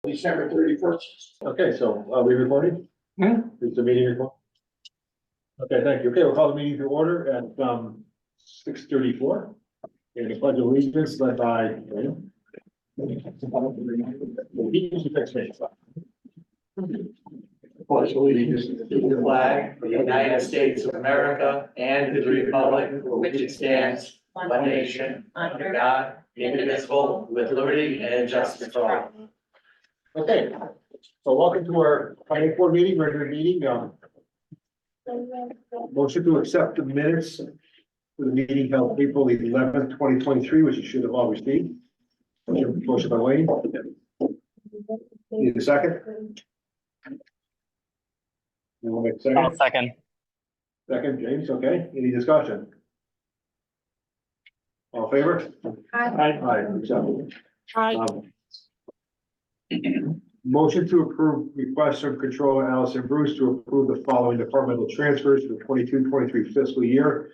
December 31st. Okay, so are we recording? Is the meeting recording? Okay, thank you. Okay, we'll call the meeting to order at 6:34. And the pledge of allegiance led by. Pledge allegiance to the flag of the United States of America and to the republic for which it stands, one nation, under God, indivisible, with liberty and justice for all. Okay, so welcome to our planning board meeting, regular meeting. Motion to accept the minutes for the meeting held April 11th, 2023, which you should have all received. Motion by Wayne. Need a second? You want to make a I'll second? second. Second, James, okay, any discussion? All in favor? Aye, accepted. Motion to approve request from Controller Allison Bruce to approve the following departmental transfers for the 22-23 fiscal year.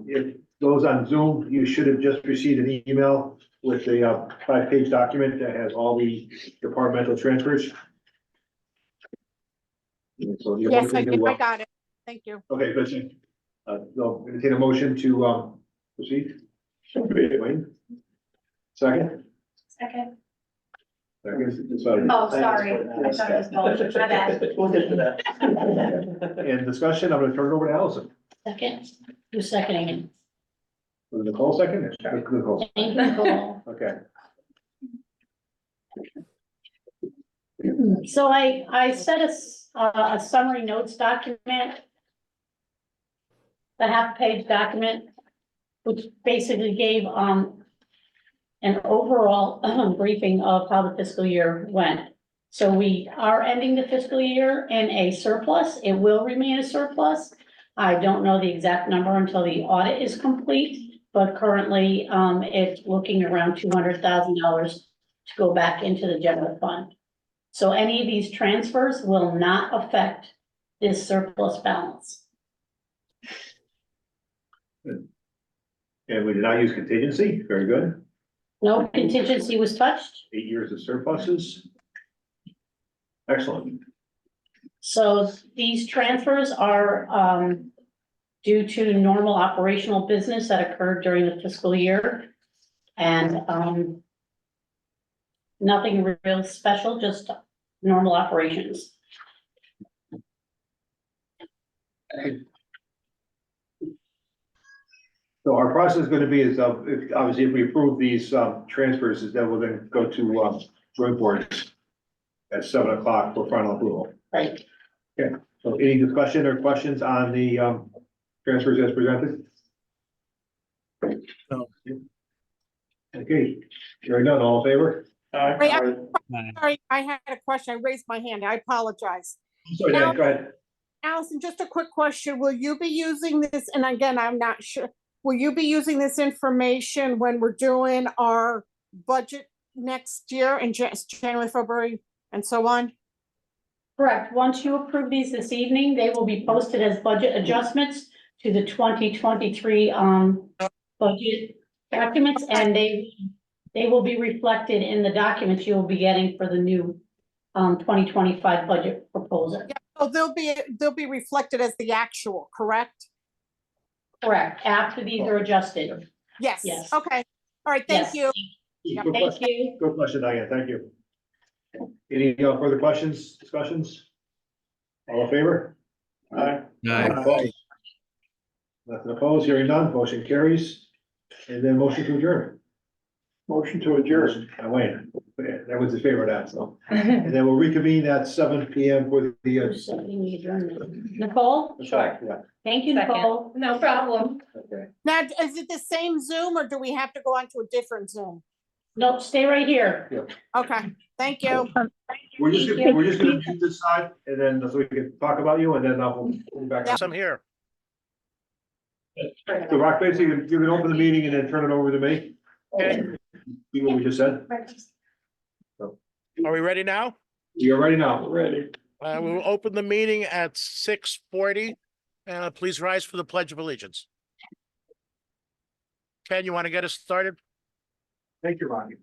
If those on Zoom, you should have just received an email with a 5-page document that has all the departmental transfers. So you Yes, I got it. Thank you. Okay, good. So entertain a motion to proceed. Wayne? Second? Second. Second. Oh, sorry. I thought it was both. My bad. We'll get to that. And discussion, I'm gonna turn it over to Allison. Second, who's seconding it? Was it Nicole second? Nicole, Thank you, Nicole. okay. So I set a summary notes document. The half-page document, which basically gave, an overall briefing of how the fiscal year went. So we are ending the fiscal year in a surplus. It will remain a surplus. I don't know the exact number until the audit is complete, but currently, it's looking around $200,000 to go back into the general fund. So any of these transfers will not affect this surplus balance. And we did not use contingency, very good. No contingency was touched. 8 years of surpluses. Excellent. So these transfers are due to normal operational business that occurred during the fiscal year. And nothing real special, just normal operations. So our process is gonna be is, obviously, if we approve these transfers, is then we'll then go to joint boards at 7 o'clock for final approval. Right. So any discussion or questions on the transfers as presented? No. Okay, hearing none, all in favor? Wait, Aye. Sorry, I had a question. I raised my hand. I apologize. Sorry, Dan, go ahead. Allison, just a quick question. Will you be using this? And again, I'm not sure. Will you be using this information when we're doing our budget next year in January, February, and so on? Correct. Once you approve these this evening, they will be posted as budget adjustments to the 2023 budget documents, and they will be reflected in the documents you will be getting for the new 2025 budget proposal. Yeah, so they'll be reflected as the actual, correct? Correct. After these are adjusted. Yes. Yes. Okay. All right. Thank Yes. you. Yeah, Good thank question. you. Good question, Diane, thank you. Any further questions, discussions? All in favor? Aye. Opposed? Nothing opposed, hearing none, motion carries. And then motion to adjourn. Motion to adjourn. Wayne, that was his favorite, that, so. And then we'll reconvene at 7 PM for the, Who's seconding the adjournment? Nicole? Sure. Yeah, Thank you, Second. Nicole. No problem. okay. Now, is it the same Zoom or do we have to go onto a different Zoom? Nope, stay right here. Okay, thank you. We're just gonna mute this side, and then, so we can talk about you, and then we'll be back. Yes, I'm here. So Rock, basically, you can open the meeting and then turn it over to me. Okay. See what we just said? Are we ready now? We are ready now. Ready. We will open the meeting at 6:40. Please rise for the Pledge of Allegiance. Ken, you want to get us started? Thank you, Rocky.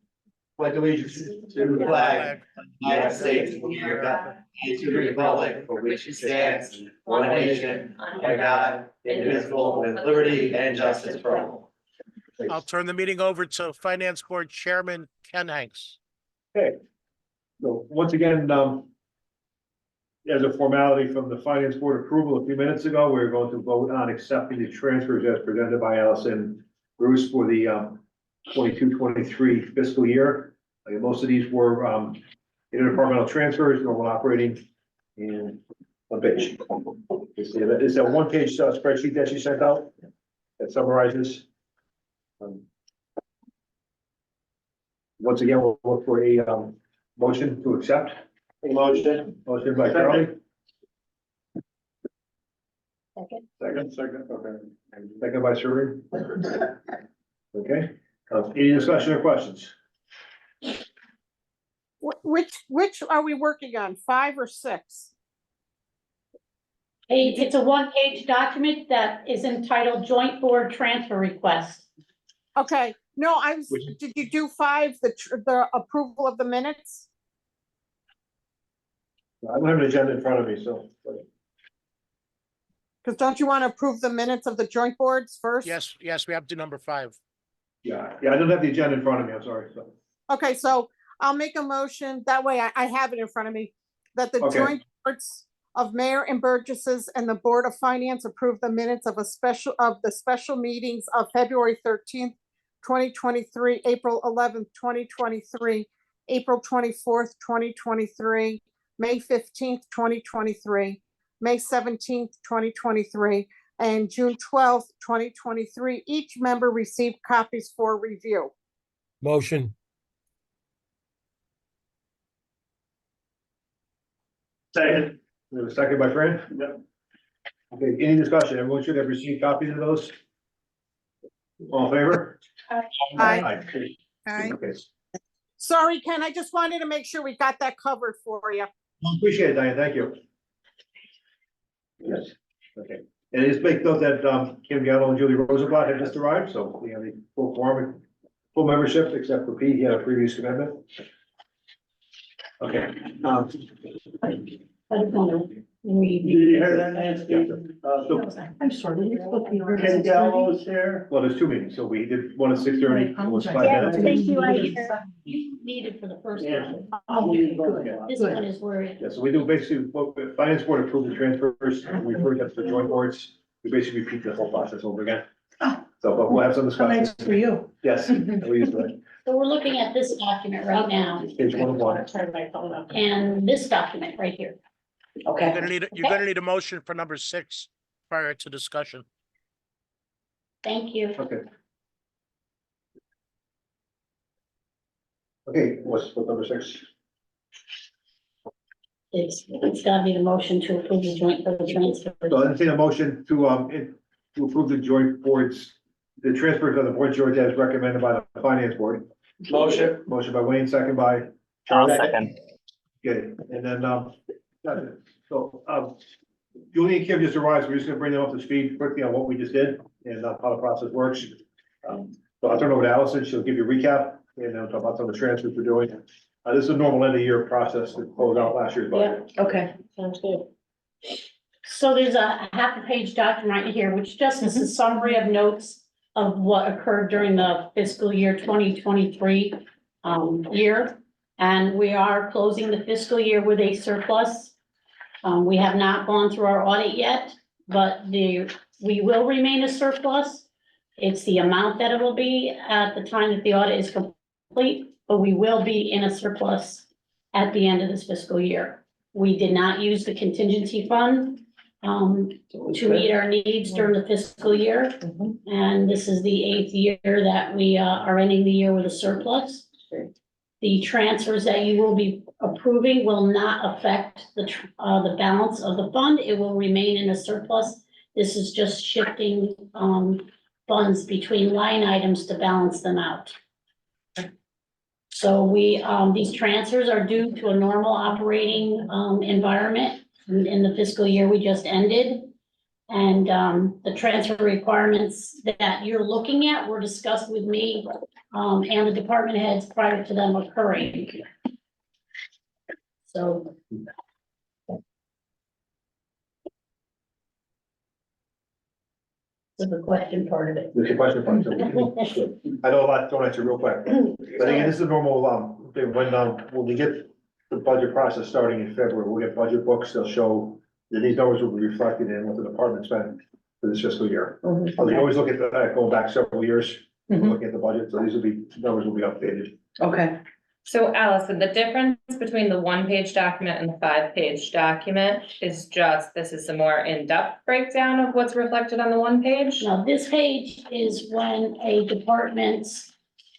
Pledge allegiance to the flag of the United States of America and to the republic for which it stands, one nation, under God, indivisible, with liberty and justice for all. I'll turn the meeting over to Finance Board Chairman Ken Hanks. Okay. So once again, as a formality from the Finance Board approval a few minutes ago, we were going to vote on accepting the transfers as presented by Allison Bruce for the 22-23 fiscal year. Most of these were interdepartmental transfers, normal operating, and one page. Is that one page spreadsheet that you sent out that summarizes? Once again, we'll look for a motion to accept. Motion by Charlie. Second, okay. Second by Shereen. Okay, any discussion or questions? Which are we working on, 5 or 6? It's a one-page document that is entitled Joint Board Transfer Request. Okay, no, did you do 5, the approval of the minutes? I don't have an agenda in front of me, so. Because don't you want to approve the minutes of the joint boards first? Yes, we have to number 5. Yeah, I don't have the agenda in front of me, I'm sorry, so. Okay, so I'll make a motion, that way I have it in front of me, that the Okay. joint boards of Mayor and Burgesses and the Board of Finance approve the minutes of the special meetings of February 13th, 2023, April 11th, 2023, April 24th, 2023, May 15th, 2023, May 17th, 2023, and June 12th, 2023. Each member received copies for review. Motion. Second. We have a second by Fran? Yep. Okay, any discussion? Everyone should have received copies of those? All in favor? Aye. Aye. Okay. Sorry, Ken, I just wanted to make sure we got that covered for you. Appreciate it, Diane, thank you. Yes, okay. And it's big note that Kim Gallo and Julie Rosenblatt have just arrived, so we have a full quorum, full membership, except for Pete, he had a previous commitment. Okay. I don't know. Did you hear that, Nancy? I'm sorry. Ken Gallo is here. Well, there's 2 meetings, so we did one at 6:30, it was 5 Yeah, minutes. thank you, You needed for the first Yeah. one. Good. This one is where it. Yeah, so we do basically, what the Finance Board approved the transfers, and we refer that to the joint boards, we basically repeat the whole process over again. So, but we'll have some discussion. for you. Yes, we used to it. So we're looking at this document right now Page 101. and this document right here. You're gonna need a motion for number 6 prior to discussion. Thank you. Okay. Okay, what's number 6? It's gotta be the motion to approve the joint for the transfer. So I entertain a motion to approve the joint boards, the transfers of the board, George, as recommended by the Finance Board. Motion. Motion by Wayne, second by Charlie. Okay, and then, Julie and Kim just arrived, so we're just gonna bring them up to speed quickly on what we just did and how the process works. So I'll turn over to Allison, she'll give you a recap and then talk about some of the transfers we're doing. This is a normal end of year process to close out last year's budget. Okay, sounds good. So there's a half a page document right here, which just is a summary of notes of what occurred during the fiscal year 2023 year. And we are closing the fiscal year with a surplus. We have not gone through our audit yet, but we will remain a surplus. It's the amount that it will be at the time that the audit is complete, but we will be in a surplus at the end of this fiscal year. We did not use the contingency fund to meet our needs during the fiscal year. And this is the 8th year that we are ending the year with a surplus. The transfers that you will be approving will not affect the balance of the fund. It will remain in a surplus. This is just shifting funds between line items to balance them out. So these transfers are due to a normal operating environment in the fiscal year we just ended. And, the transfer requirements that you're looking at were discussed with me, and the department heads prior to them occurring. So. This is the question part of it. There's a question for you. I know a lot, don't answer real quick. But again, this is a normal, when we get the budget process starting in February, we'll get budget books, they'll show that these numbers will be reflected in what the department spent for this fiscal year. We always look at that going back several years, looking at the budget, so numbers will be updated. Okay. So Allison, the difference between the one-page document and the five-page document is just, this is a more in-depth breakdown of what's reflected on the one page? Now, this page is when a department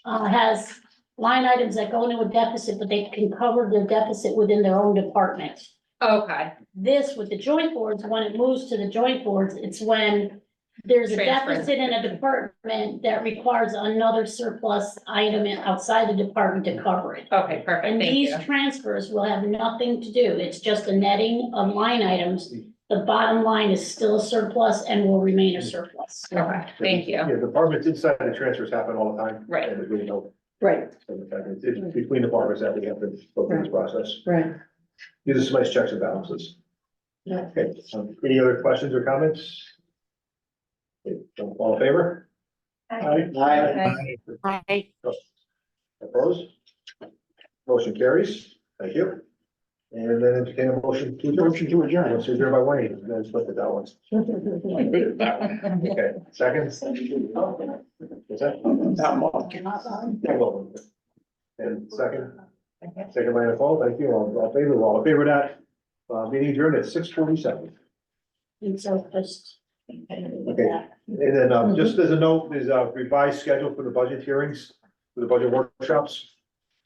has line items that go into a deficit, but they can cover their deficit within their own department. Okay, This with the joint boards, when it moves to the joint boards, it's when there's a Transfer. deficit in a department that requires another surplus item outside the department to cover it. okay, perfect, And thank these you. transfers will have nothing to do. It's just a netting of line items. The bottom line is still a surplus and will remain a surplus. Okay, thank you. Yeah, departments inside the transfers happen all the time. Right. And there's really no, Right, it's between departments that we have to go through this process. right. These are some nice checks and balances. Yeah. Okay, any other questions or comments? Okay, all in favor? Aye. I, Opposed? Motion carries. Thank you. And then entertain a motion to adjourn. Motion to adjourn. Motion adjourned by Wayne, then split the that ones. Okay, second? What's that? And second? Second by Nicole, thank you. All in favor, all in favor of that. Meeting adjourned at 6:47. And so just. Okay. And then, just as a note, there's a revised schedule for the budget hearings, for the budget workshops.